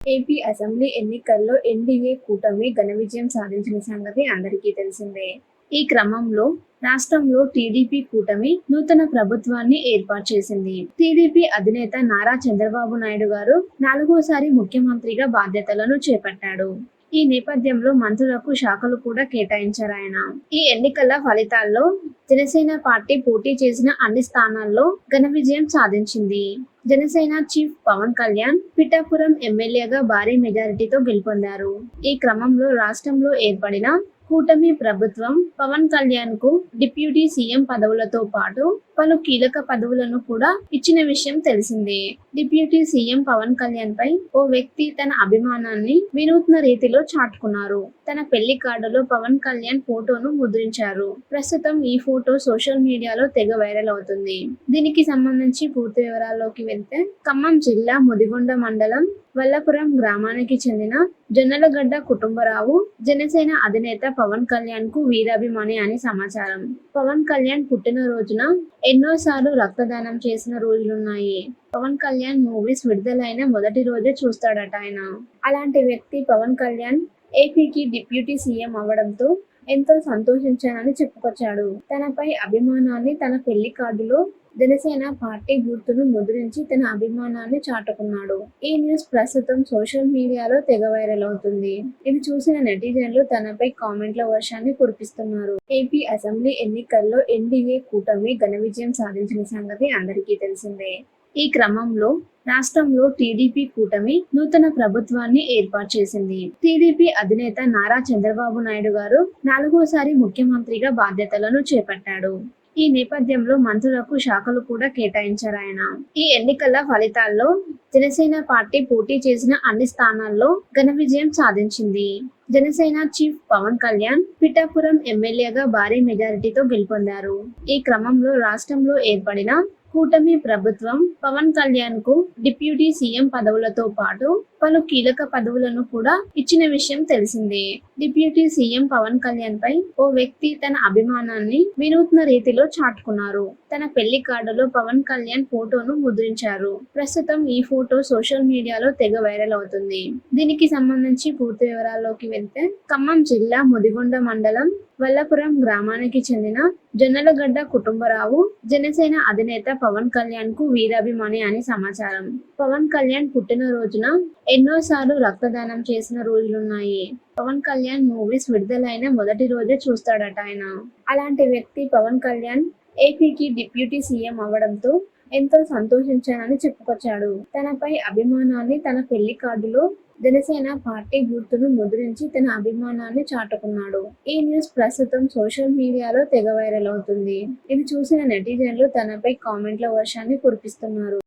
AP assembly ఎన్నికల్లో NDA కూటమి ఘన విజయం సాధించిన సంగతి అందరికీ తెలిసిందే. ఈ క్రమంలో రాష్ట్రంలో టీడీపీ కూటమి నూతన ప్రభుత్వాన్ని ఏర్పాటు చేసింది. టీడీపీ అధినేత నారా చంద్రబాబు నాయుడు గారు 4వసారి ముఖ్యమంత్రిగా బాధ్యతలను చేపట్టాడు. ఈ నేపథ్యంలో మంత్రులకు శాఖలు కూడా కేటాయించారాయన. ఈ ఎన్నికల ఫలితాల్లో జనసేన పార్టీ పోటీ చేసిన అన్ని స్థానాల్లో ఘన విజయం సాధించింది. జనసేన చీఫ్ పవన్ కళ్యాణ్ పిఠాపురం ఎమ్మెల్యేగా భారీ మెజారిటీతో గెలుపొందారు. ఈ క్రమంలో రాష్ట్రంలో ఏర్పడిన కూటమి ప్రభుత్వం పవన్ కళ్యాణ్ కు డిప్యూటీ సీఎం పదవులతో పాటు పలు కీలక పదవులను కూడా ఇచ్చిన విషయం తెలిసిందే. డిప్యూటీ సీఎం పవన్ కళ్యాణ్ పై ఓ వ్యక్తి తన అభిమానాన్ని వినూత్న రీతిలో చాటుకున్నారు. తన పెళ్లి కార్డులో పవన్ కళ్యాణ్ ఫోటోను ముద్రించారు. ప్రస్తుతం ఈ ఫోటో సోషల్ మీడియాలో తెగ వైరల్ అవుతుంది. దీనికి సంబంధించి పూర్తి వివరాల్లోకి వెళ్తే, ఖమ్మం జిల్లా ముదిగొండ మండలం వల్లపురం గ్రామానికి చెందిన జొన్నలగడ్డ కుటుంబరావు జనసేన అధినేత పవన్ కళ్యాణ్ కు వీరాభిమాని అని సమాచారం. పవన్ కళ్యాణ్ పుట్టినరోజున ఎన్నోసార్లు రక్తదానం చేసిన రోజులున్నాయి. పవన్ కళ్యాణ్ మూవీస్ విడుదలైన మొదటి రోజే చూస్తాడట ఆయన. అలాంటి వ్యక్తి పవన్ కళ్యాణ్ ఏపీకి డిప్యూటీ సీఎం అవ్వడంతో ఎంతో సంతోషించానని చెప్పుకొచ్చాడు. తనపై అభిమానాన్ని తన పెళ్లి కార్డులో జనసేన పార్టీ గుర్తును ముద్రించి తన అభిమానాన్ని చాటుకున్నాడు. ఈ న్యూస్ ప్రస్తుతం సోషల్ మీడియాలో తెగ వైరల్ అవుతుంది. ఇది చూసిన నెటిజన్లు తనపై కామెంట్ల వర్షాన్ని కురిపిస్తున్నారు. ఏపీ అసెంబ్లీ ఎన్నికల్లో ఎన్డీఏ కూటమి ఘన విజయం సాధించిన సంగతి అందరికీ తెలిసిందే. ఈ క్రమంలో రాష్ట్రంలో టీడీపీ కూటమి నూతన ప్రభుత్వాన్ని ఏర్పాటు చేసింది. టీడీపీ అధినేత నారా చంద్రబాబు నాయుడు గారు 4వసారి ముఖ్యమంత్రిగా బాధ్యతలను చేపట్టాడు. ఈ నేపథ్యంలో మంత్రులకు శాఖలు కూడా కేటాయించారాయన. ఈ ఎన్నికల ఫలితాల్లో జనసేన పార్టీ పోటీ చేసిన అన్ని స్థానాల్లో ఘన విజయం సాధించింది. జనసేన చీఫ్ పవన్ కళ్యాణ్ పిఠాపురం ఎమ్మెల్యేగా భారీ మెజారిటీతో గెలుపొందారు. ఈ క్రమంలో రాష్ట్రంలో ఏర్పడిన కూటమి ప్రభుత్వం పవన్ కళ్యాణ్ కు డిప్యూటీ సీఎం పదవులతో పాటు పలు కీలక పదవులను కూడా ఇచ్చిన విషయం తెలిసిందే. డిప్యూటీ సీఎం పవన్ కళ్యాణ్ పై ఓ వ్యక్తి తన అభిమానాన్ని వినూత్న రీతిలో చాటుకున్నారు. తన పెళ్లి కార్డులో పవన్ కళ్యాణ్ ఫోటోను ముద్రించారు. ప్రస్తుతం ఈ ఫోటో సోషల్ మీడియాలో తెగ వైరల్ అవుతుంది. దీనికి సంబంధించి పూర్తి వివరాల్లోకి వెళ్తే, ఖమ్మం జిల్లా ముదిగొండ మండలం వల్లపురం గ్రామానికి చెందిన జొన్నలగడ్డ కుటుంబరావు జనసేన అధినేత పవన్ కళ్యాణ్ కు వీరాభిమాని అని సమాచారం. పవన్ కళ్యాణ్ పుట్టినరోజున ఎన్నోసార్లు రక్తదానం చేసిన రోజులున్నాయి. పవన్ కళ్యాణ్ మూవీస్ విడుదలైన మొదటి రోజే చూస్తాడట ఆయన. అలాంటి వ్యక్తి పవన్ కళ్యాణ్ ఏపీకి డిప్యూటీ సీఎం అవ్వడంతో ఎంతో సంతోషించానని చెప్పుకొచ్చాడు. తనపై అభిమానాన్ని తన పెళ్లి కార్డులో జనసేన పార్టీ గుర్తును ముద్రించి తన అభిమానాన్ని చాటుకున్నాడు. ఈ న్యూస్ ప్రస్తుతం సోషల్ మీడియాలో తెగ వైరల్ అవుతుంది. ఇది చూసిన నెటిజన్లు తనపై కామెంట్ల వర్షాన్ని కురిపిస్తున్నారు.